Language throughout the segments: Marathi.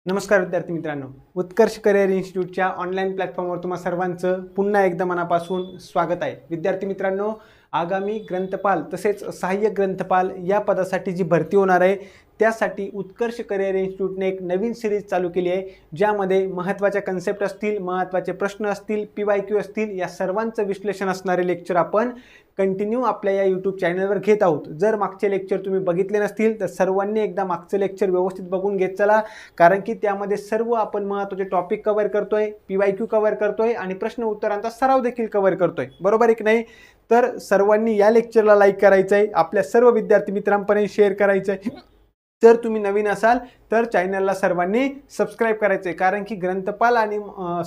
नमस्कार विद्यार्थी मित्रांनो, उत्कर्ष करिअर इन्स्टिट्यूटच्या ऑनलाईन प्लॅटफॉर्मवर तुम्हा सर्वांचं पुन्हा एकदा मनापासून स्वागत आहे. विद्यार्थी मित्रांनो, आगामी ग्रंथपाल तसेच सहाय्यक ग्रंथपाल या पदासाठी जी भरती होणार आहे त्यासाठी उत्कर्ष करिअर इन्स्टिट्यूटने एक नवीन सिरीज चालू केली आहे, ज्यामध्ये महत्त्वाच्या कन्सेप्ट असतील, महत्त्वाचे प्रश्न असतील, PYQ असतील, या सर्वांचं विश्लेषण असणारे लेक्चर आपण कंटिन्यू आपल्या या यूट्यूब चॅनलवर घेत आहोत. जर मागचे लेक्चर तुम्ही बघितले नसतील तर सर्वांनी एकदा मागचं लेक्चर व्यवस्थित बघून घेत चला, कारण की त्यामध्ये सर्व आपण महत्त्वाचे टॉपिक कव्हर करतोय, PYQ कव्हर करतोय आणि प्रश्न उत्तरांचा सराव देखील कव्हर करतोय. बरोबर आहे की नाही? तर सर्वांनी या लेक्चरला लाईक करायचं आहे, आपल्या सर्व विद्यार्थी मित्रांपर्यंत शेअर करायचं आहे. जर तुम्ही नवीन असाल तर चॅनलला सर्वांनी सबस्क्राईब करायचे, कारण की ग्रंथपाल आणि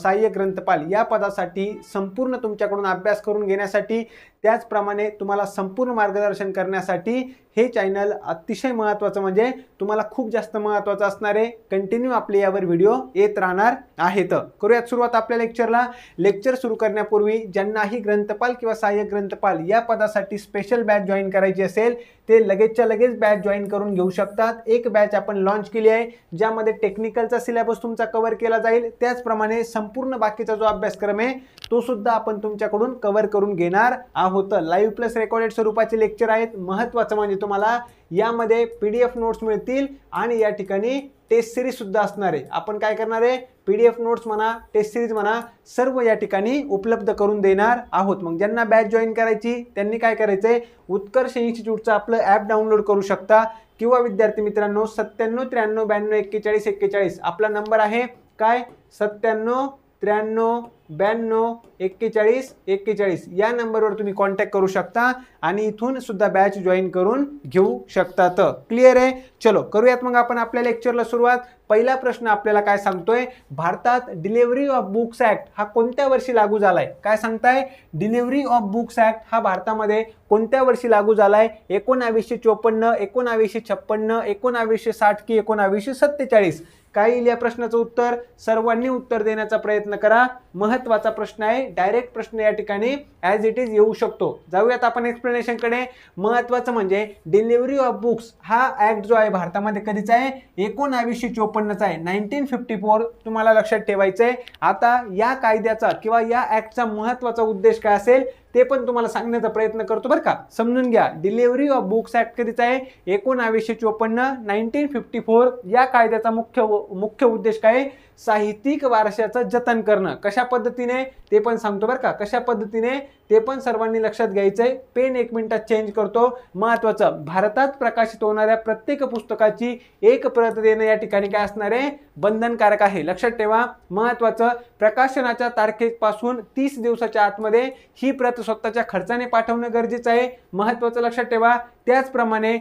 सहाय्यक ग्रंथपाल या पदासाठी संपूर्ण तुमच्याकडून अभ्यास करून घेण्यासाठी, त्याचप्रमाणे तुम्हाला संपूर्ण मार्गदर्शन करण्यासाठी हे चॅनल अतिशय महत्त्वाचं, म्हणजे तुम्हाला खूप जास्त महत्त्वाचं असणार आहे. कंटिन्यू आपले यावर व्हिडिओ येत राहणार आहेत. करूयात सुरुवात आपल्या लेक्चरला. लेक्चर सुरू करण्यापूर्वी ज्यांनाही ग्रंथपाल किंवा सहाय्यक ग्रंथपाल या पदासाठी स्पेशल बॅच जॉईन करायची असेल ते लगेचच्या लगेच बॅच जॉईन करून घेऊ शकतात. एक बॅच आपण लॉन्च केली आहे, ज्यामध्ये टेक्निकलचा सिलेबस तुमचा कव्हर केला जाईल, त्याचप्रमाणे संपूर्ण बाकीचा जो अभ्यासक्रम आहे तो सुद्धा आपण तुमच्याकडून कव्हर करून घेणार आहोत. लाईव्ह प्लस रेकॉर्डेड स्वरूपाचे लेक्चर आहेत. महत्त्वाचं म्हणजे तुम्हाला यामध्ये PDF नोट्स मिळतील आणि या ठिकाणी टेस्ट सिरीज सुद्धा असणार आहे. आपण काय करणार आहे, PDF नोट्स म्हणा, टेस्ट सिरीज म्हणा, सर्व या ठिकाणी उपलब्ध करून देणार आहोत. मग ज्यांना बॅच जॉईन करायची त्यांनी काय करायचंय, उत्कर्ष इन्स्टिट्यूटचं आपलं ॲप डाउनलोड करू शकता, किंवा विद्यार्थी मित्रांनो 97 93 92 41 41 आपला नंबर आहे. काय 97 93 92 41 41 या नंबरवर तुम्ही कॉन्टॅक्ट करू शकता आणि इथून सुद्धा बॅच जॉईन करून घेऊ शकतात. क्लिअर आहे? चलो करूयात मग आपण आपल्या लेक्चरला सुरुवात. पहिला प्रश्न आपल्याला काय सांगतोय, भारतात डिलिव्हरी ऑफ बुक्स ऍक्ट हा कोणत्या वर्षी लागू झालाय? काय सांगताय, डिलिव्हरी ऑफ बुक्स ऍक्ट हा भारतामध्ये कोणत्या वर्षी लागू झालाय? 1954, 1956, 1960 की 1947? काय येईल या प्रश्नाचं उत्तर? सर्वांनी उत्तर देण्याचा प्रयत्न करा. महत्त्वाचा प्रश्न आहे, डायरेक्ट प्रश्न या ठिकाणी ॲज इट इज येऊ शकतो. जाऊयात आपण एक्सप्लेनेशनकडे. महत्त्वाचं म्हणजे डिलिव्हरी ऑफ बुक्स हा ऍक्ट जो आहे भारतामध्ये कधीचा आहे? 1954चा आहे, 1954. तुम्हाला लक्षात ठेवायचं आहे. आता या कायद्याचा किंवा या ऍक्टचा महत्त्वाचा उद्देश काय असेल ते पण तुम्हाला सांगण्याचा प्रयत्न करतो बरं का. समजून घ्या. डिलिव्हरी ऑफ बुक्स ऍक्ट कधीचा आहे? 1954, 1954. या कायद्याचा मुख्य उद्देश काय आहे? साहित्यिक वारशाचं जतन करणं. कशा पद्धतीने ते पण सांगतो बरं का. कशा पद्धतीने ते पण सर्वांनी लक्षात घ्यायचंय. पेन 1 मिनिटात चेंज करतो. महत्त्वाचं, भारतात प्रकाशित होणाऱ्या प्रत्येक पुस्तकाची एक प्रत देणं या ठिकाणी काय असणार आहे? बंधनकारक आहे. लक्षात ठेवा. महत्त्वाचं, प्रकाशनाच्या तारखेपासून 30 दिवसाच्या आतमध्ये ही प्रत स्वतःच्या खर्चाने पाठवणं गरजेचं आहे. महत्त्वाचं लक्षात ठेवा. त्याचप्रमाणे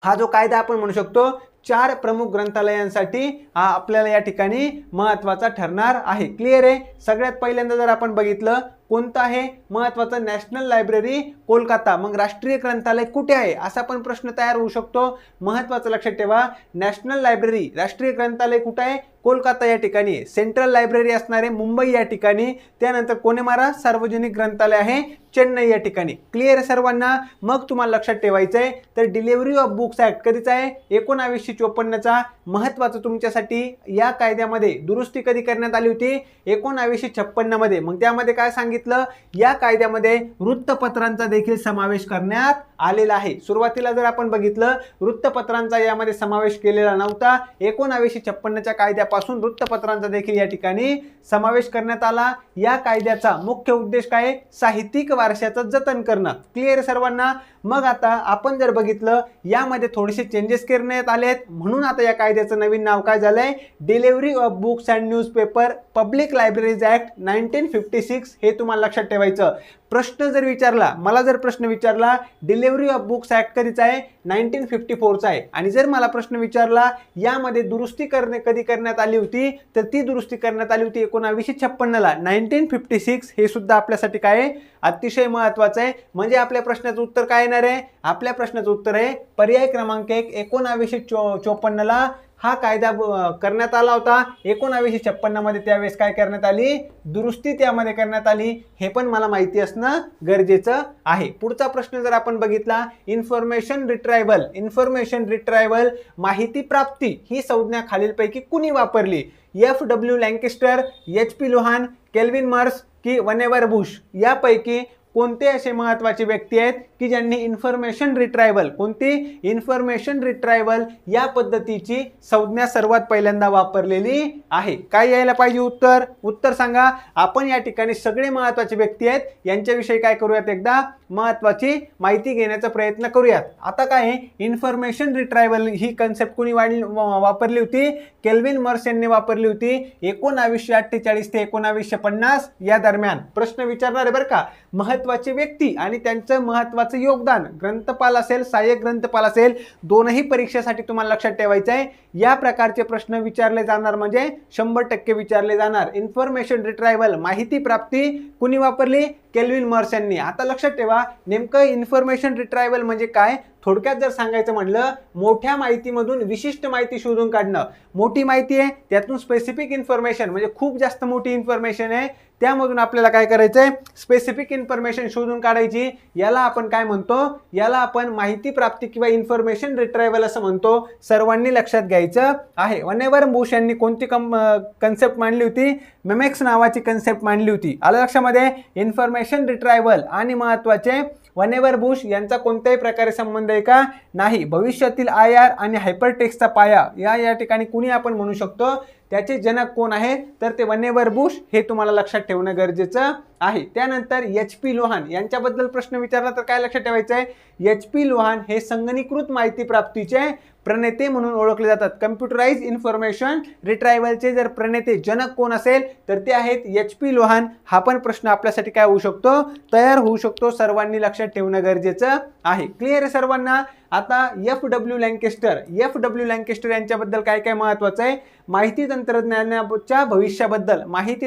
हा जो कायदा आपण म्हणू शकतो 4 प्रमुख ग्रंथालयांसाठी हा आपल्याला या ठिकाणी महत्त्वाचा ठरणार आहे. क्लिअर आहे? सगळ्यात पहिल्यांदा जर आपण बघितलं, कोणतं आहे महत्त्वाचं? National library Kolkata. मग राष्ट्रीय ग्रंथालय कुठे आहे असा पण प्रश्न तयार होऊ शकतो. महत्त्वाचं लक्षात ठेवा, नॅशनल लायब्ररी, राष्ट्रीय ग्रंथालय कुठे आहे? कोलकाता या ठिकाणी. सेंट्रल लायब्ररी असणार आहे मुंबई या ठिकाणी. त्यानंतर कोनेमारा सार्वजनिक ग्रंथालय आहे चेन्नई या ठिकाणी. क्लिअर सर्वांना? मग तुम्हाला लक्षात ठेवायचं आहे, तर डिलिव्हरी ऑफ बुक्स ऍक्ट कधीचा आहे? 1954चा. महत्त्वाचं तुमच्यासाठी, या कायद्यामध्ये दुरुस्ती कधी करण्यात आली होती? 1956 मध्ये. मग त्यामध्ये काय सांगितलं? या कायद्यामध्ये वृत्तपत्रांचा देखील समावेश करण्यात आलेला आहे. सुरुवातीला जर आपण बघितलं, वृत्तपत्रांचा यामध्ये समावेश केलेला नव्हता. 1956च्या कायद्यापासून वृत्तपत्रांचा देखील या ठिकाणी समावेश करण्यात आला. या कायद्याचा मुख्य उद्देश काय आहे? साहित्यिक वारशाचं जतन करणं. क्लिअर सर्वांना? मग आता आपण जर बघितलं, यामध्ये थोडेसे चेंजेस करण्यात आले आहेत, म्हणून आता या कायद्याचं नवीन नाव काय झालंय? Delivery of books and newspaper public libraries act 1956. हे तुम्हाला लक्षात ठेवायचं. प्रश्न जर विचारला, मला जर प्रश्न विचारला डिलिव्हरी ऑफ बुक्स ऍक्ट कधीचा आहे? 1954चा आहे. आणि जर मला प्रश्न विचारला यामध्ये दुरुस्ती कधी करण्यात आली होती, तर ती दुरुस्ती करण्यात आली होती 1956ला, 1956. हे सुद्धा आपल्यासाठी काय आहे? अतिशय महत्त्वाचं आहे. म्हणजे आपल्या प्रश्नाचं उत्तर काय येणार येणार आहे? आपल्या प्रश्नाचं उत्तर आहे पर्याय क्रमांक 1, 1954 ला हा कायदा करण्यात आला होता. 1956 मध्ये त्यावेळेस काय करण्यात आली? दुरुस्ती त्यामध्ये करण्यात आली. हे पण मला माहिती असणं गरजेचं आहे. पुढचा प्रश्न जर आपण बघितला, इन्फॉर्मेशन रिट्रायव्हल माहिती प्राप्ती ही संज्ञा खालीलपैकी कुणी वापरली? FW Lancaster, HP Lohan, kelvin MERS की वनेवर बुश यापैकी कोणते असे महत्त्वाचे व्यक्ती आहेत की ज्यांनी इन्फॉर्मेशन रिट्रायव्हल या पद्धतीची संज्ञा सर्वात पहिल्यांदा वापरलेली आहे? काय यायला पाहिजे उत्तर? उत्तर सांगा. आपण या ठिकाणी सगळे महत्त्वाचे व्यक्ती आहेत यांच्याविषयी काय करूयात, एकदा महत्त्वाची माहिती घेण्याचा प्रयत्न करूयात. आता काय आहे, इन्फॉर्मेशन रिट्रायव्हल ही कन्सेप्ट कोणी वापरली होती? केल्विन मर्स यांनी वापरली होती 1948 ते 1950 या दरम्यान. प्रश्न विचारणार आहे बरं का, महत्त्वाचे व्यक्ती आणि त्यांचं महत्त्वाचं योगदान. ग्रंथपाल असेल, सहाय्यक ग्रंथपाल असेल, दोनही परीक्षेसाठी तुम्हाला लक्षात ठेवायचं आहे. या प्रकारचे प्रश्न विचारले जाणार म्हणजे 100% विचारले जाणार. इन्फॉर्मेशन रिट्रायव्हल माहिती प्राप्ती कुणी वापरली? केल्विन मर्स यांनी. आता लक्षात ठेवा, नेमकं इन्फॉर्मेशन रिट्रायव्हल म्हणजे काय? थोडक्यात जर सांगायचं म्हणलं, मोठ्या माहितीमधून विशिष्ट माहिती शोधून काढणं. मोठी माहिती आहे त्यातून स्पेसिफिक इन्फॉर्मेशन म्हणजे खूप जास्त मोठी इन्फॉर्मेशन आहे त्यामधून आपल्याला काय करायचंय? स्पेसिफिक इन्फॉर्मेशन शोधून काढायची. याला आपण काय म्हणतो? याला आपण माहिती प्राप्ती किंवा इन्फॉर्मेशन रिट्रायव्हल असं म्हणतो. सर्वांनी लक्षात घ्यायचं आहे. वनेवर बुश यांनी कोणती कन्सेप्ट मांडली होती? मेमेक्स नावाची कन्सेप्ट मांडली होती. आलं लक्षामध्ये? इन्फॉर्मेशन रिट्रायव्हल आणि महत्त्वाचे वनेवर बुश यांचा कोणत्याही प्रकारे संबंध आहे का? नाही. भविष्यातील IR आणि हायपरटेक्स्टचा पाया या ठिकाणी कुणी आपण म्हणू शकतो? त्याचे जनक कोण आहे? तर ते वनेवर बुश. हे तुम्हाला लक्षात ठेवणं गरजेचं आहे. त्यानंतर HP लोहान यांच्याबद्दल प्रश्न विचारला तर काय लक्षात ठेवायचं आहे? HP लोहान हे संगणकीकृत माहिती प्राप्तीचे प्रणेते म्हणून ओळखले जातात. कम्प्युटराइज इन्फॉर्मेशन रिट्रायव्हलचे जर प्रणेते जनक कोण असेल तर ते आहेत HP लोहान. हा पण प्रश्न आपल्यासाठी काय होऊ शकतो? तयार होऊ शकतो. सर्वांनी लक्षात ठेवणं गरजेचं आहे. क्लिअर आहे सर्वांना? आता FW लँकेस्टर यांच्याबद्दल काय काय महत्त्वाचं आहे? माहिती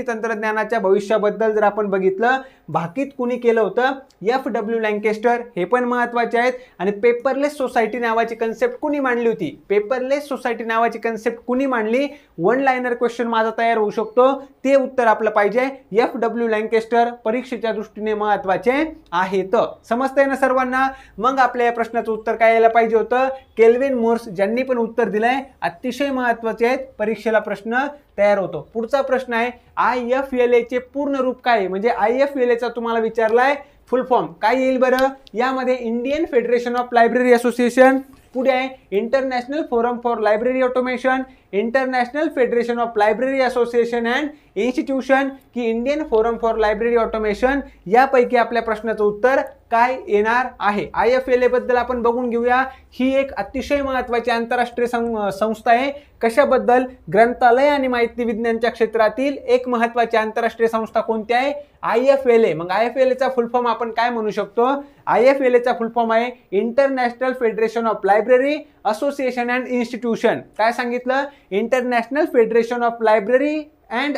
तंत्रज्ञानाच्या भविष्याबद्दल जर आपण बघितलं, भाकीत कुणी केलं होतं? FW Lancaster. हे पण महत्त्वाचे आहेत. आणि पेपरलेस सोसायटी नावाची कन्सेप्ट कुणी मांडली होती? पेपरलेस सोसायटी नावाची कन्सेप्ट कुणी मांडली? वन लाइनर क्वेश्चन माझा तयार होऊ शकतो. ते उत्तर आपलं पाहिजे FW लँकेस्टर. परीक्षेच्या दृष्टीने महत्त्वाचे आहेत. समजतंय ना सर्वांना? मग आपल्या या प्रश्नाचं उत्तर काय यायला पाहिजे होतं? Kelvin MERS. ज्यांनी पण उत्तर दिलंय अतिशय महत्त्वाचे आहेत. परीक्षेला प्रश्न तयार होतो. पुढचा प्रश्न आहे, IFLA चे पूर्ण रूप काय? म्हणजे IFLA चा तुम्हाला विचारलाय फुल फॉर्म काय येईल बरं? यामध्ये Indian Federation of Library Association, पुढे आहे International Forum for Library Automation, International Federation of Library Association and Institution की Indian Forum for Library Automation. यापैकी आपल्या प्रश्नाचं उत्तर काय येणार आहे? IFLA बद्दल आपण बघून घेऊया. ही एक अतिशय महत्त्वाची आंतरराष्ट्रीय संस्था आहे. कशाबद्दल? ग्रंथालय आणि माहिती विज्ञानच्या क्षेत्रातील एक महत्त्वाची आंतरराष्ट्रीय संस्था कोणती आहे? IFLA. मग IFLA चा फुल फॉर्म आपण काय म्हणू शकतो? IFLA चा फुल फॉर्म आहे International Federation of Library Association and Institution. काय सांगितलं? International Federation of Library and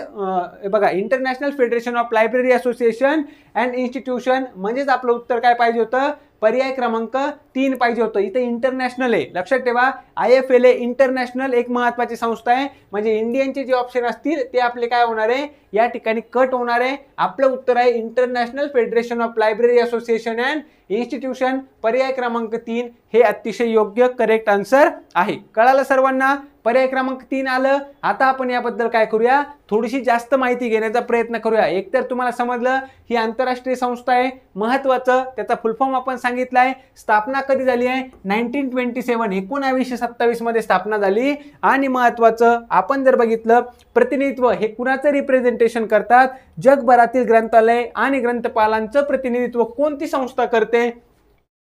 बघा, International Federation of Library Association and Institution. म्हणजेच आपलं उत्तर काय पाहिजे होतं? पर्याय क्रमांक 3 पाहिजे होतं. इथे इंटरनॅशनल आहे. लक्षात ठेवा, IFLA इंटरनॅशनल एक महत्त्वाची संस्था आहे. म्हणजे इंडियनचे जे ऑप्शन असतील ते आपले काय होणार आहे? या ठिकाणी कट होणार आहे. आपलं उत्तर आहे International Federation of Library Association and institution. पर्याय क्रमांक 3 हे अतिशय योग्य करेक्ट आन्सर आहे. कळालं सर्वांना? पर्याय क्रमांक 3 आलं. आता आपण याबद्दल काय करूया? थोडीशी जास्त माहिती घेण्याचा प्रयत्न करूया. एकतर तुम्हाला समजलं ही आंतरराष्ट्रीय संस्था आहे. महत्त्वाचं त्याचा फुल फॉर्म आपण सांगितलाय. स्थापना कधी झाली आहे? 1927 1927 मध्ये स्थापना झाली. आणि महत्त्वाचं आपण जर बघितलं, प्रतिनिधित्व हे कुणाचं रिप्रेझेंटेशन करतात? जगभरातील ग्रंथालय आणि ग्रंथपालांचं प्रतिनिधित्व कोणती संस्था करते?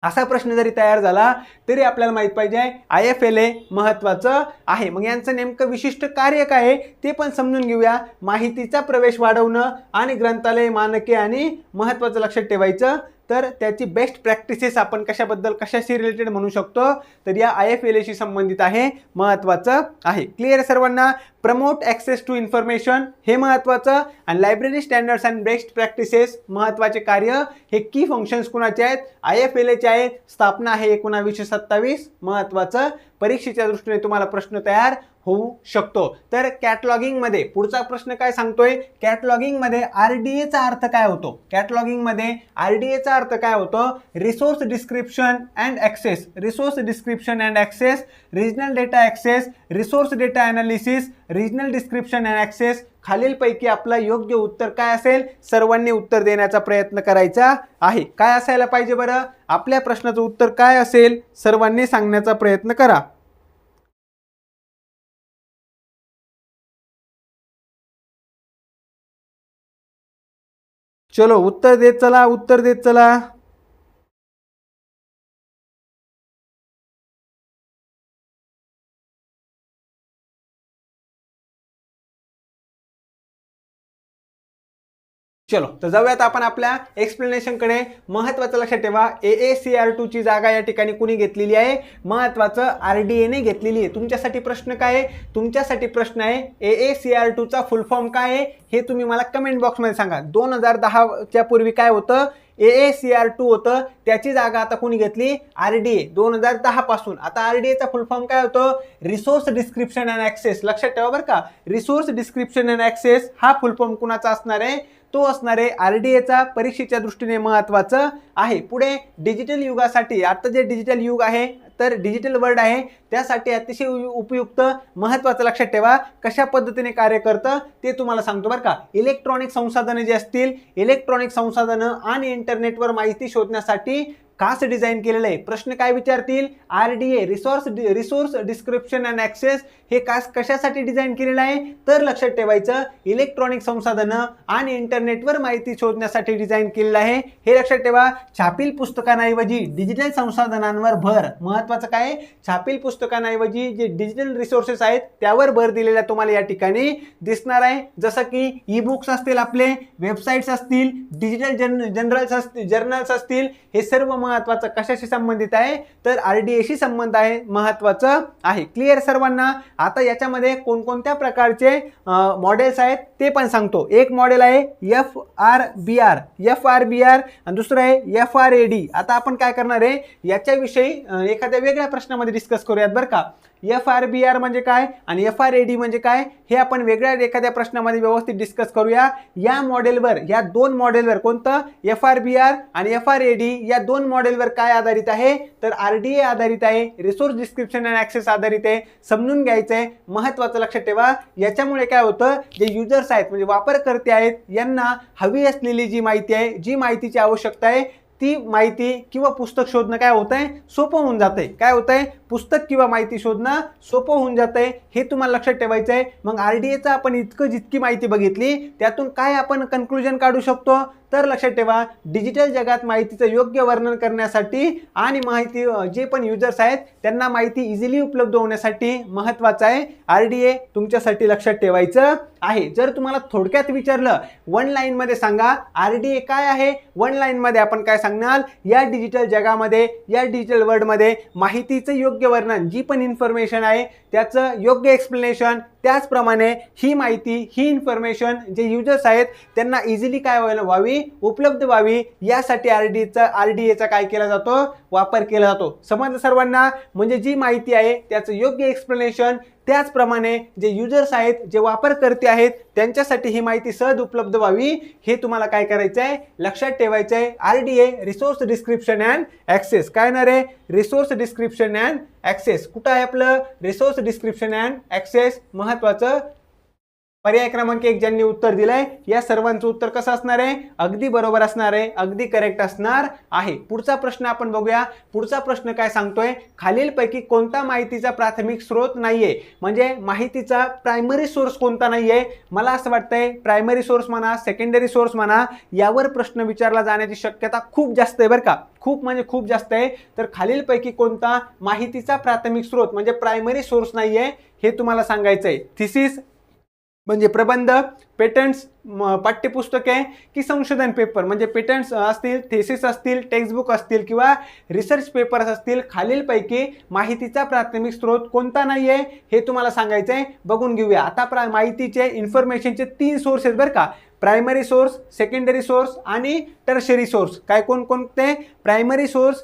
असा प्रश्न जरी तयार झाला तरी आपल्याला माहित पाहिजे IFLA महत्त्वाचं आहे. मग यांचं नेमकं विशिष्ट कार्य काय आहे ते पण समजून घेऊया. माहितीचा प्रवेश वाढवणं आणि ग्रंथालय मानके आणि महत्त्वाचं लक्षात ठेवायचं तर त्याची बेस्ट प्रॅक्टिसेस आपण कशाशी रिलेटेड म्हणू शकतो, तर या IFLA शी संबंधित आहे, महत्त्वाचं आहे. क्लिअर सर्वांना. प्रमोट ॲक्सेस टू इन्फॉर्मेशन हे महत्त्वाचं, आणि library standards and best practices महत्त्वाचे कार्य. हे की फंक्शन्स कुणाचे आहेत, IFLA चे आहेत. स्थापना आहे 1927, महत्त्वाचं. परीक्षेच्या दृष्टीने तुम्हाला प्रश्न तयार होऊ शकतो. तर कॅटलॉगिंग मध्ये पुढचा प्रश्न काय सांगतोय, कॅटलॉगिंग मध्ये RDA चा अर्थ काय होतो, कॅटलॉगिंग मध्ये RDA चा अर्थ काय होतो, resource description and access, resource description and access, regional data access, resource data analysis, regional description and access. खालीलपैकी आपलं योग्य उत्तर काय असेल, सर्वांनी उत्तर देण्याचा प्रयत्न करायचा आहे. काय असायला पाहिजे बरं, आपल्या प्रश्नाचं उत्तर काय असेल, सर्वांनी सांगण्याचा प्रयत्न करा. चलो उत्तर देत चला, उत्तर देत चला. चलो तर जाऊयात आपण आपल्या एक्सप्लेनेशनकडे. महत्त्वाचं लक्षात ठेवा, AACR2 ची जागा या ठिकाणी कुणी घेतलेली आहे, महत्त्वाचं RDA ने घेतलेली आहे. तुमच्यासाठी प्रश्न काय आहे, तुमच्यासाठी प्रश्न आहे AACR2 चा फुल फॉर्म काय आहे, हे तुम्ही मला कमेंट बॉक्समध्ये सांगा. 2010च्या पूर्वी काय होतं, AACR2 होतं, त्याची जागा आता कोणी घेतली, RDA. 2010 पासून आता RDA चा फुल फॉर्म काय होतं, रिसोर्स डिस्क्रिप्शन अँड ॲक्सेस. लक्षात ठेवा बरं का, रिसोर्स डिस्क्रिप्शन अँड ॲक्सेस हा फुल फॉर्म कुणाचा असणार आहे, तो असणार आहे RDA चा. परीक्षेच्या दृष्टीने महत्त्वाचं आहे. पुढे डिजिटल युगासाठी, आता जे डिजिटल युग आहे, तर डिजिटल वर्ल्ड आहे, त्यासाठी अतिशय उपयुक्त, महत्त्वाचं लक्षात ठेवा. कशा पद्धतीने कार्य करतं ते तुम्हाला सांगतो बरं का. इलेक्ट्रॉनिक संसाधनं जे असतील, इलेक्ट्रॉनिक संसाधनं आणि इंटरनेटवर माहिती शोधण्यासाठी खास डिझाईन केलेलं आहे. प्रश्न काय विचारतील, RDA resource description and access हे कशासाठी डिझाईन केलेलं आहे, तर लक्षात ठेवायचं इलेक्ट्रॉनिक संसाधनं आणि इंटरनेटवर माहिती शोधण्यासाठी डिझाईन केलेलं आहे. हे लक्षात ठेवा. छापील पुस्तकांऐवजी डिजिटल संसाधनांवर भर, महत्त्वाचं काय, छापील पुस्तकांऐवजी जे डिजिटल रिसोर्सेस आहेत त्यावर भर दिलेला तुम्हाला या ठिकाणी दिसणार आहे. जसं की ई-बुक्स असतील, आपले वेबसाईट्स असतील, डिजिटल जर्नल्स असतील, हे सर्व महत्त्वाचं कशाशी संबंधित आहे, तर RDA शी संबंध आहे, महत्त्वाचं आहे. क्लिअर सर्वांना. आता याच्यामध्ये कोणकोणत्या प्रकारचे मॉडेल्स आहेत ते पण सांगतो. एक मॉडेल आहे FRBR आणि दुसरं आहे FRAD. आता आपण काय करणार आहे, याच्याविषयी एखाद्या वेगळ्या प्रश्नामध्ये डिस्कस करूयात बरं का. FRBR म्हणजे काय आणि FRAD म्हणजे काय, हे आपण वेगळ्या एखाद्या प्रश्नामध्ये व्यवस्थित डिस्कस करूया. या मॉडेलवर, या दोन मॉडेलवर, कोणतं FRBR आणि FRAD, या दोन मॉडेलवर काय आधारित आहे, तर RDA आधारित आहे, रिसोर्स डिस्क्रिप्शन अँड ॲक्सेस आधारित आहे. समजून घ्यायचं आहे, महत्त्वाचं लक्षात ठेवा. याच्यामुळे काय होतं, जे युजर्स आहेत म्हणजे वापरकर्ते आहेत, यांना हवी असलेली जी माहिती आहे, जी माहितीची आवश्यकता आहे, ती माहिती किंवा पुस्तक शोधणं काय होतंय, सोपं होऊन जातंय. काय होतंय, पुस्तक किंवा माहिती शोधणं सोपं होऊन जातंय, हे तुम्हाला लक्षात ठेवायचं आहे. मग RDAचा आपण जितकी माहिती बघितली, त्यातून काय आपण कन्क्लुजन काढू शकतो, तर लक्षात ठेवा, डिजिटल जगात माहितीचं योग्य वर्णन करण्यासाठी आणि माहिती जे पण युजर्स आहेत त्यांना माहिती इझिली उपलब्ध होण्यासाठी महत्त्वाचं आहे RDA. तुमच्यासाठी लक्षात ठेवायचं आहे. जर तुम्हाला थोडक्यात विचारलं, वन लाईन मध्ये सांगा RDA काय आहे, वन लाईन मध्ये आपण काय सांगणार, या डिजिटल जगामध्ये, या डिजिटल वर्ल्डमध्ये माहितीचं योग्य वर्णन, जी पण इन्फॉर्मेशन आहे त्याचं योग्य एक्सप्लेनेशन, त्याचप्रमाणे ही माहिती, ही इन्फॉर्मेशन जे युजर्स आहेत त्यांना इझिली काय व्हावी, उपलब्ध व्हावी, यासाठी RDAचा काय केला जातो, वापर केला जातो. समजलं सर्वांना. म्हणजे जी माहिती आहे त्याचं योग्य एक्सप्लेनेशन, त्याचप्रमाणे जे युजर्स आहेत, जे वापरकर्ते आहेत, त्यांच्यासाठी ही माहिती सहज उपलब्ध व्हावी, हे तुम्हाला काय करायचं आहे, लक्षात ठेवायचं आहे. RDA resource description and access. काय येणार आहे, रिसोर्स डिस्क्रिप्शन अँड ॲक्सेस. कुठं आहे आपलं, रिसोर्स डिस्क्रिप्शन अँड ॲक्सेस. महत्त्वाचं. पर्याय क्रमांक 1 ज्यांनी उत्तर दिलंय, या सर्वांचं उत्तर कसं असणार आहे, अगदी बरोबर असणार आहे, अगदी करेक्ट असणार आहे. पुढचा प्रश्न आपण बघूया. पुढचा प्रश्न काय सांगतोय, खालीलपैकी कोणता माहितीचा प्राथमिक स्रोत नाहीये, म्हणजे माहितीचा प्रायमरी सोर्स कोणता नाहीये. मला असं वाटतंय प्रायमरी सोर्स म्हणा, सेकंडरी सोर्स म्हणा, यावर प्रश्न विचारला जाण्याची शक्यता खूप जास्त आहे बरं का, खूप म्हणजे खूप जास्त आहे. तर खालीलपैकी कोणता माहितीचा प्राथमिक स्रोत म्हणजे प्रायमरी सोर्स नाहीये, हे तुम्हाला सांगायचं आहे. थिसिस म्हणजे प्रबंध, पेटंट्स, पाठ्यपुस्तके की संशोधन पेपर, म्हणजे पेटंट्स असतील, थेसिस असतील, टेक्स्टबुक असतील किंवा रिसर्च पेपर्स असतील, खालीलपैकी माहितीचा प्राथमिक स्रोत कोणता नाही आहे हे तुम्हाला सांगायचं आहे. बघून घेऊया. आता माहितीचे इन्फॉर्मेशनचे 3 सोर्स आहेत बरं का. प्रायमरी सोर्स, सेकंडरी सोर्स आणि टर्शरी सोर्स. काय कोणते? प्रायमरी सोर्स,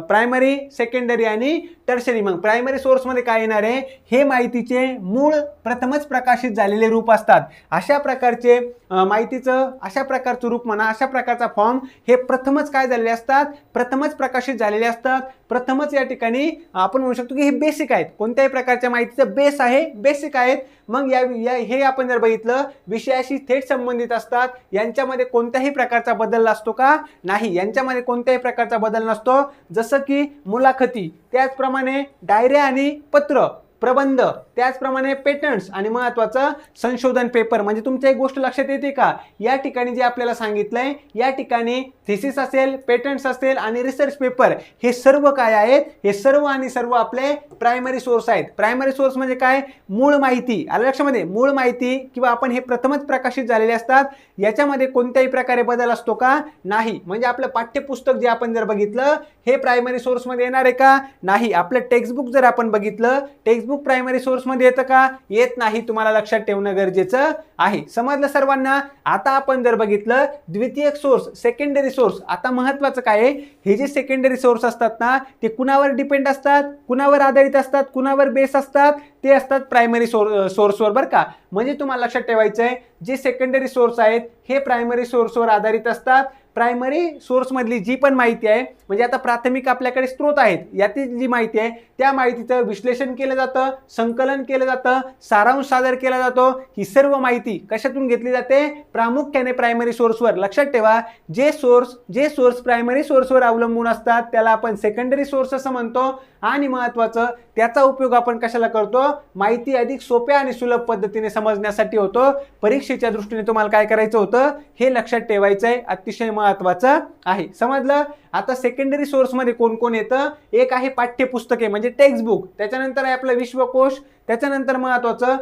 प्रायमरी, सेकंडरी आणि टर्शरी. मग प्रायमरी सोर्समध्ये काय येणार आहे? हे माहितीचे मूळ प्रथमच प्रकाशित झालेले रूप असतात. अशा प्रकारचे माहितीचं अशा प्रकारचं रूप म्हणा, अशा प्रकारचा फॉर्म हे प्रथमच काय झालेले असतात? प्रथमच प्रकाशित झालेले असतात. प्रथमच या ठिकाणी आपण म्हणू शकतो की हे बेसिक आहेत. कोणत्याही प्रकारच्या माहितीचं बेस आहे, बेसिक आहेत. मग हे आपण जर बघितलं विषयाशी थेट संबंधित असतात. यांच्यामध्ये कोणत्याही प्रकारचा बदल असतो का? नाही. यांच्यामध्ये कोणत्याही प्रकारचा बदल नसतो. जसं की मुलाखती, त्याचप्रमाणे डायऱ्या आणि पत्र, प्रबंध, त्याचप्रमाणे पेटंट्स आणि महत्त्वाचं संशोधन पेपर. म्हणजे तुमच्या एक गोष्ट लक्षात येते का? या ठिकाणी जे आपल्याला सांगितलंय, या ठिकाणी थेसिस असेल, पेटंट्स असेल आणि रिसर्च पेपर हे सर्व काय आहेत? हे सर्व आणि सर्व आपले प्रायमरी सोर्स आहेत. प्रायमरी सोर्स म्हणजे काय? मूळ माहिती. आलं लक्षामध्ये? मूळ माहिती किंवा आपण हे प्रथमच प्रकाशित झालेले असतात. याच्यामध्ये कोणत्याही प्रकारे बदल असतो का? नाही. म्हणजे आपलं पाठ्यपुस्तक जे आपण जर बघितलं हे प्रायमरी सोर्समध्ये येणार आहे का? नाही. आपलं टेक्स्टबुक जर आपण बघितलं, टेक्स्टबुक प्रायमरी सोर्स मध्ये येतं का? येत नाही. तुम्हाला लक्षात ठेवणं गरजेचं आहे. समजलं सर्वांना? आता आपण जर बघितलं द्वितीयक सोर्स, सेकंडरी सोर्स. आता महत्त्वाचं काय आहे? हे जे सेकंडरी सोर्स असतात ना, ते कुणावर डिपेंड असतात? कुणावर आधारित असतात? कुणावर बेस असतात? ते असतात प्रायमरी सोर्सवर बरं का. म्हणजे तुम्हाला लक्षात ठेवायचं आहे जे सेकंडरी सोर्स आहेत हे प्रायमरी सोर्सवर आधारित असतात. प्रायमरी सोर्समधली जी पण माहिती आहे, म्हणजे आता प्राथमिक आपल्याकडे स्रोत आहेत, यातील जी माहिती आहे त्या माहितीचं विश्लेषण केलं जातं, संकलन केलं जातं, सारांश सादर केला जातो. ही सर्व माहिती कशातून घेतली जाते? प्रामुख्याने प्रायमरी सोर्सवर. लक्षात ठेवा, जे सोर्स प्रायमरी सोर्सवर अवलंबून असतात त्याला आपण सेकंडरी सोर्स असं म्हणतो. आणि महत्त्वाचं त्याचा उपयोग आपण कशाला करतो? माहिती अधिक सोप्या आणि सुलभ पद्धतीने समजण्यासाठी होतो. परीक्षेच्या दृष्टीने तुम्हाला काय करायचं होतं हे लक्षात ठेवायचं आहे. अतिशय महत्त्वाचं आहे. समजलं? आता सेकंडरी सोर्समध्ये कोण कोण येतं? एक आहे पाठ्यपुस्तके म्हणजे टेक्स्टबुक, त्याच्यानंतर आहे आपलं विश्वकोश, त्याच्यानंतर महत्त्वाचं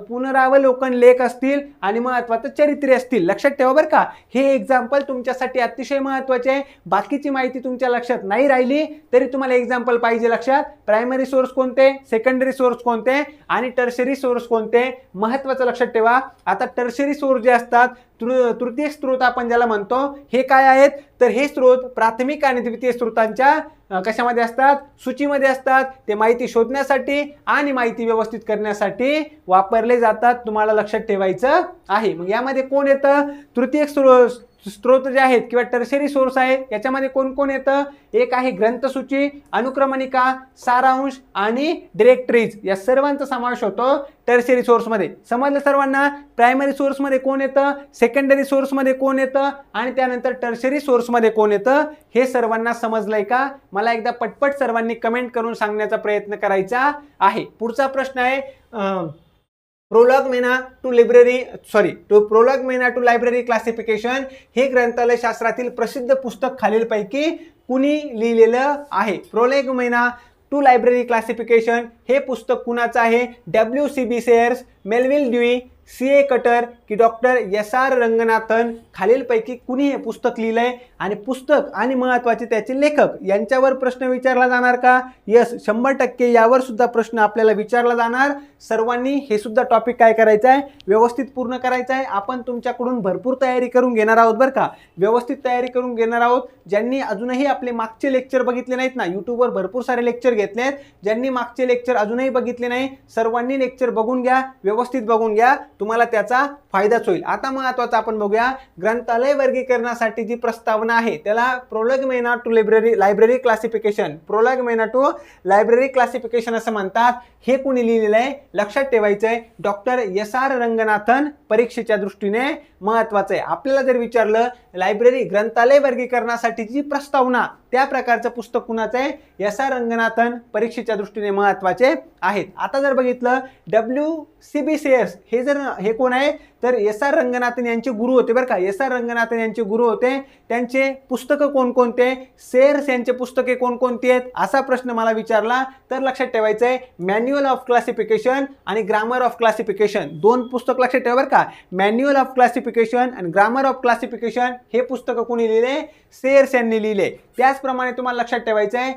पुनरावलोकन लेख असतील आणि महत्त्वाचं चरित्रे असतील. लक्षात ठेवा बरं का. हे एक्झाम्पल तुमच्यासाठी अतिशय महत्त्वाचे आहे. बाकीची माहिती तुमच्या लक्षात नाही राहिली तरी तुम्हाला एक्झाम्पल पाहिजे लक्षात. प्रायमरी सोर्स कोणते, सेकंडरी सोर्स कोणते आणि टर्शरी सोर्स कोणते, महत्त्वाचं लक्षात ठेवा. आता टर्शरी सोर्स जे असतात, तृतीय स्रोत आपण ज्याला म्हणतो, हे काय आहेत? तर हे स्रोत प्राथमिक आणि द्वितीय स्रोतांच्या कशामध्ये असतात? सूचीमध्ये असतात. ते माहिती शोधण्यासाठी आणि माहिती व्यवस्थित करण्यासाठी वापरले जातात. तुम्हाला लक्षात ठेवायचं आहे. मग यामध्ये कोण येतं? तृतीय स्रोत जे आहेत किंवा टर्शरी सोर्स आहेत याच्यामध्ये कोण कोण येतं? एक आहे ग्रंथसूची, अनुक्रमणिका, सारांश आणि डिरेक्टरीज. या सर्वांचा समावेश होतो टर्शरी सोर्समध्ये. समजलं सर्वांना? प्रायमरी सोर्समध्ये कोण येतं, सेकंडरी सोर्समध्ये कोण येतं आणि त्यानंतर टर्शरी सोर्समध्ये कोण येतं हे सर्वांना समजलंय का? मला एकदा पटपट सर्वांनी कमेंट करून सांगण्याचा प्रयत्न करायचा आहे. पुढचा प्रश्न आहे प्रोलॉग मेना टू लायब्ररी क्लासिफिकेशन हे ग्रंथालय शास्त्रातील प्रसिद्ध पुस्तक खालीलपैकी कुणी लिहिलेलं आहे? प्रोलॉग मेना टू लायब्ररी क्लासिफिकेशन हे पुस्तक कुणाचं आहे? WCB Sayers, Melvil Dewey, CA Cutter की डॉक्टर SR रंगनाथन खालीलपैकी कुणी हे पुस्तक लिहिलंय? आणि पुस्तक आणि महत्त्वाचे त्याचे लेखक यांच्यावर प्रश्न विचारला जाणार का? यस, 100% यावर सुद्धा प्रश्न आपल्याला विचारला जाणार. सर्वांनी हे सुद्धा टॉपिक काय करायचं आहे? व्यवस्थित पूर्ण करायचं आहे. आपण तुमच्याकडून भरपूर तयारी करून घेणार आहोत बरं का. व्यवस्थित तयारी करून घेणार आहोत. ज्यांनी अजूनही आपले मागचे लेक्चर बघितले नाहीत ना, यूट्यूबवर भरपूर सारे लेक्चर घेतलेत, ज्यांनी मागचे लेक्चर अजूनही बघितले नाही सर्वांनी लेक्चर बघून घ्या, व्यवस्थित बघून घ्या, तुम्हाला त्याचा फायदाच होईल. आता महत्त्वाचं आपण बघूया ग्रंथालय वर्गीकरणासाठी जी प्रस्तावना आहे त्याला प्रोलॉग मेना टू लायब्ररी क्लासिफिकेशन, प्रोलॉग मेना टू लायब्ररी क्लासिफिकेशन असं म्हणतात. हे कुणी लिहिलेलं आहे? लक्षात ठेवायचं आहे डॉक्टर SR रंगनाथन. परीक्षेच्या दृष्टीने महत्त्वाचं आहे. आपल्याला जर विचारलं लायब्ररी ग्रंथालय वर्गीकरणासाठी जी प्रस्तावना, त्या प्रकारचं पुस्तक कुणाचं आहे? SR रंगनाथन. परीक्षेच्या दृष्टीने महत्त्वाचे आहेत. आता जर बघितलं WCB सेयर्स हे कोण आहे? तर एस.आर. रंगनाथन यांचे गुरु होते बरं का, एस.आर. रंगनाथन यांचे गुरु होते. त्यांचे पुस्तकं कोणकोणते, सेअर्स यांचे पुस्तके कोणकोणती आहेत असा प्रश्न मला विचारला तर लक्षात ठेवायचं आहे मॅन्युअल ऑफ क्लासिफिकेशन आणि ग्रामर ऑफ क्लासिफिकेशन, दोन पुस्तक लक्षात ठेवा बरं का. मॅन्युअल ऑफ क्लासिफिकेशन आणि ग्रामर ऑफ क्लासिफिकेशन हे पुस्तक कोणी लिहिले, सेअर्स यांनी लिहिले. त्याचप्रमाणे तुम्हाला लक्षात ठेवायचं आहे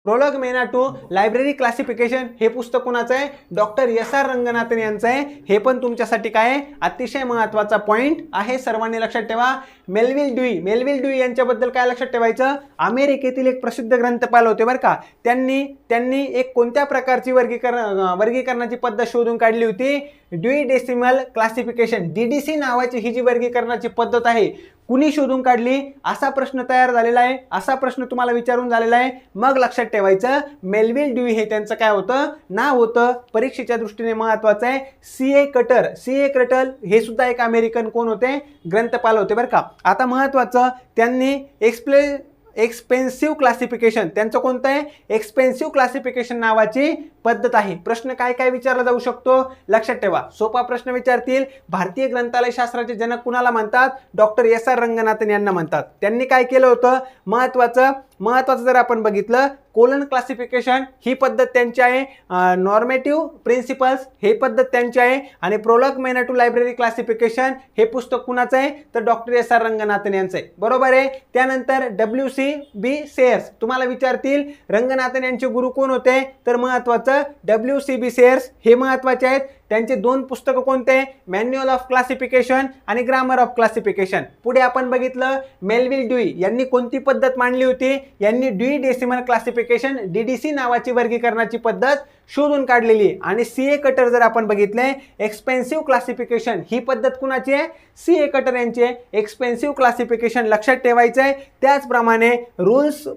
प्रोलेगमेना टू लायब्ररी क्लासिफिकेशन हे पुस्तक कोणाचं आहे, डॉक्टर एस.आर. रंगनाथन यांचं आहे. हे पण तुमच्यासाठी काय आहे, अतिशय महत्त्वाचा पॉइंट आहे, सर्वांनी लक्षात ठेवा. मेलविल ड्यूई यांच्याबद्दल काय लक्षात ठेवायचं, अमेरिकेतील एक प्रसिद्ध ग्रंथपाल होते बरं का. त्यांनी एक कोणत्या प्रकारची वर्गीकरणाची पद्धत शोधून काढली होती, ड्यूई डेसिमल क्लासिफिकेशन, DDC नावाची ही जी वर्गीकरणाची पद्धत आहे कुणी शोधून काढली असा प्रश्न तयार झालेला आहे, असा प्रश्न तुम्हाला विचारून झालेला आहे. मग लक्षात ठेवायचं मेलविल ड्यूई हे त्यांचं काय होतं, नाव होतं. परीक्षेच्या दृष्टीने महत्त्वाचं आहे C.A. कटर हे सुद्धा एक अमेरिकन कोण होते, ग्रंथपाल होते बरं का. आता महत्त्वाचं त्यांनी एक्सपेन्सिव्ह क्लासिफिकेशन, त्यांचं कोणतं आहे, एक्सपेन्सिव्ह क्लासिफिकेशन नावाची पद्धत आहे. प्रश्न काय काय विचारला जाऊ शकतो लक्षात ठेवा, सोपा प्रश्न विचारतील. भारतीय ग्रंथालय शास्त्राचे जनक कुणाला म्हणतात, डॉक्टर एस.आर. रंगनाथन यांना म्हणतात. त्यांनी काय केलं होतं, महत्त्वाचं जर आपण बघितलं कोलन क्लासिफिकेशन ही पद्धत त्यांची आहे, नॉर्मेटिव्ह प्रिन्सिपल्स हे पद्धत त्यांची आहे, आणि प्रोलेगमेना टू लायब्ररी क्लासिफिकेशन हे पुस्तक कुणाचं आहे, तर डॉक्टर एस.आर. रंगनाथन यांचं आहे, बरोबर आहे. त्यानंतर WCB सेअर्स तुम्हाला विचारतील रंगनाथन यांचे गुरु कोण होते, तर महत्त्वाचं WCB सेअर्स हे महत्त्वाचे आहेत. त्यांचे दोन पुस्तकं कोणते, मॅन्युअल ऑफ क्लासिफिकेशन आणि ग्रामर ऑफ क्लासिफिकेशन. पुढे आपण बघितलं मेलविल ड्यूई यांनी कोणती पद्धत मांडली होती, यांनी ड्यूई डेसिमल क्लासिफिकेशन DDC नावाची वर्गीकरणाची पद्धत शोधून काढलेली. आणि C.A. कटर जर आपण बघितले एक्सपेन्सिव्ह क्लासिफिकेशन ही पद्धत कुणाची आहे, C.A. कटर यांची आहे. एक्सपेन्सिव्ह क्लासिफिकेशन लक्षात ठेवायचं आहे. त्याचप्रमाणे रूल्स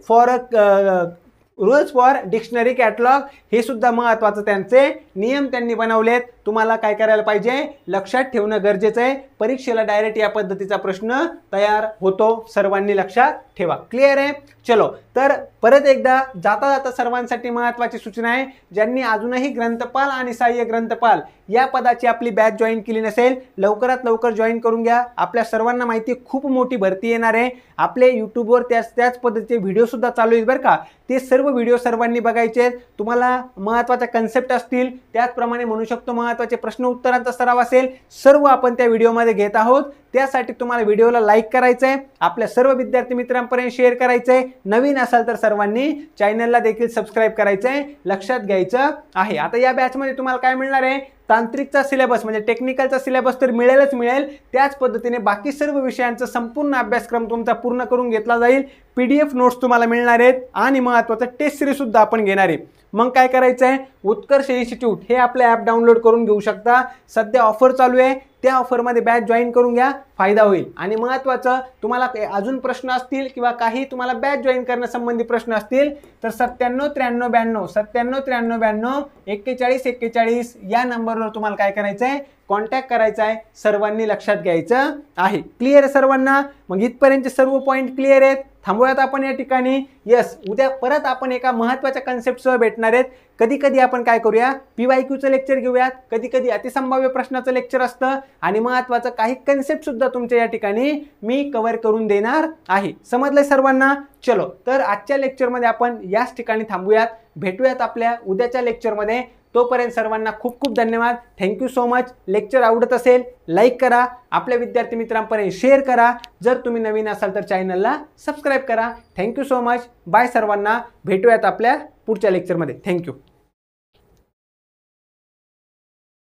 फॉर डिक्शनरी कॅटलॉग हे सुद्धा महत्त्वाचं त्यांचे नियम त्यांनी बनवलेत. तुम्हाला काय करायला पाहिजे, लक्षात ठेवणं गरजेचं आहे. परीक्षेला डायरेक्ट या पद्धतीचा प्रश्न तयार होतो, सर्वांनी लक्षात ठेवा. क्लिअर आहे. चलो, तर परत एकदा जाता जाता सर्वांसाठी महत्त्वाची सूचना आहे, ज्यांनी अजूनही ग्रंथपाल आणि सहाय्यक ग्रंथपाल या पदाची आपली बॅच जॉईन केली नसेल लवकरात लवकर जॉईन करून घ्या. आपल्या सर्वांना माहिती खूप मोठी भरती येणार आहे. आपले यूट्यूबवर त्याच पद्धतीचे व्हिडिओ सुद्धा चालू आहेत बरं का. ते सर्व व्हिडिओ सर्वांनी बघायचे आहेत. तुम्हाला महत्त्वाच्या कन्सेप्ट असतील, त्याचप्रमाणे म्हणू शकतो महत्त्वाचे प्रश्न उत्तरांचा सराव असेल, सर्व आपण त्या व्हिडिओमध्ये घेत आहोत. त्यासाठी तुम्हाला व्हिडिओला लाईक करायचं आहे, आपल्या सर्व विद्यार्थी मित्रांपर्यंत शेअर करायचं आहे. नवीन असाल तर सर्वांनी चॅनलला देखील सबस्क्राईब करायचं आहे, लक्षात घ्यायचं आहे. आता या बॅचमध्ये तुम्हाला काय मिळणार आहे, तांत्रिकचा सिलेबस म्हणजे टेक्निकलचा सिलेबस तर मिळेल. त्याच पद्धतीने बाकी सर्व विषयांचा संपूर्ण अभ्यासक्रम तुमचा पूर्ण करून घेतला जाईल. PDF नोट्स तुम्हाला मिळणार आहेत आणि महत्त्वाचं टेस्ट सिरीज सुद्धा आपण घेणार आहे. मग काय करायचं आहे, उत्कर्ष इन्स्टिट्यूट हे आपलं ॲप डाउनलोड करून घेऊ शकता. सध्या ऑफर चालू आहे, त्या ऑफरमध्ये बॅच जॉईन करून घ्या, फायदा होईल. आणि महत्त्वाचं तुम्हाला अजून प्रश्न असतील किंवा काही तुम्हाला बॅच जॉईन करण्यासंबंधी प्रश्न असतील तर 979392 41 या नंबरवर तुम्हाला काय करायचं आहे, कॉन्टॅक्ट करायचा आहे. सर्वांनी लक्षात घ्यायचं आहे. क्लिअर आहे सर्वांना. मग इथपर्यंतचे सर्व पॉईंट क्लिअर आहेत. थांबूयात आपण या ठिकाणी. यस, उद्या परत आपण एका महत्त्वाच्या कन्सेप्टसह भेटणार आहेत. कधी आपण काय करूया, PYQचं लेक्चर घेऊयात, कधी अतिसंभाव्य प्रश्नाचं लेक्चर असतं, आणि महत्त्वाचं काही कन्सेप्ट सुद्धा तुमच्या या ठिकाणी मी कव्हर करून देणार आहे. समजलंय सर्वांना. चलो, तर आजच्या लेक्चरमध्ये आपण याच ठिकाणी थांबूयात. भेटूयात आपल्या उद्याच्या लेक्चरमध्ये. तोपर्यंत सर्वांना खूप खूप धन्यवाद. Thank you so much. लेक्चर आवडत असेल लाईक करा, आपल्या विद्यार्थी मित्रांपर्यंत शेअर करा. जर तुम्ही नवीन असाल तर चॅनलला सबस्क्राईब करा. Thank you so much. बाय सर्वांना. भेटूयात आपल्या पुढच्या लेक्चरमध्ये. थँक्यू.